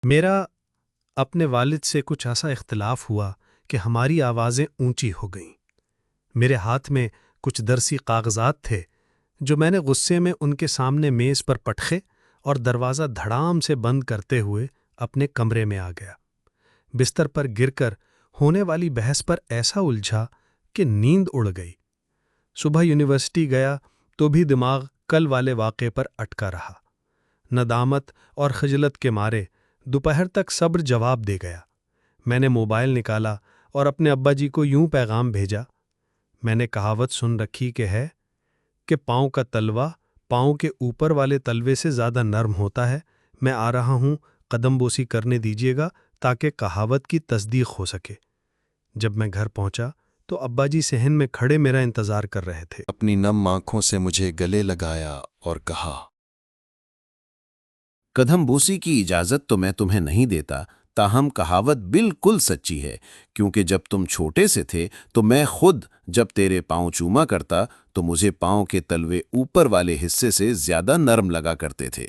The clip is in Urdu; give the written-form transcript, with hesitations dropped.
میرا اپنے والد سے کچھ ایسا اختلاف ہوا کہ ہماری آوازیں اونچی ہو گئیں۔ میرے ہاتھ میں کچھ درسی کاغذات تھے جو میں نے غصے میں ان کے سامنے میز پر پٹخے اور دروازہ دھڑام سے بند کرتے ہوئے اپنے کمرے میں آ گیا۔ بستر پر گر کر ہونے والی بحث پر ایسا الجھا کہ نیند اڑ گئی۔ صبح یونیورسٹی گیا تو بھی دماغ کل والے واقعے پر اٹکا رہا۔ ندامت اور خجلت کے مارے دوپہر تک صبر جواب دے گیا۔ میں نے موبائل نکالا اور اپنے ابا جی کو یوں پیغام بھیجا: میں نے کہاوت سن رکھی ہے کہ پاؤں کا تلوا پاؤں کے اوپر والے تلوے سے زیادہ نرم ہوتا ہے۔ میں آ رہا ہوں، قدم بوسی کرنے دیجیے گا تاکہ کہاوت کی تصدیق ہو سکے۔ جب میں گھر پہنچا تو ابا جی صحن میں کھڑے میرا انتظار کر رہے تھے۔ اپنی نم آنکھوں سے مجھے گلے لگایا اور کہا: قدم بوسی کی اجازت تو میں تمہیں نہیں دیتا، تاہم کہاوت بالکل سچی ہے، کیونکہ جب تم چھوٹے سے تھے تو میں خود جب تیرے پاؤں چوما کرتا تو مجھے پاؤں کے تلوے اوپر والے حصے سے زیادہ نرم لگا کرتے تھے۔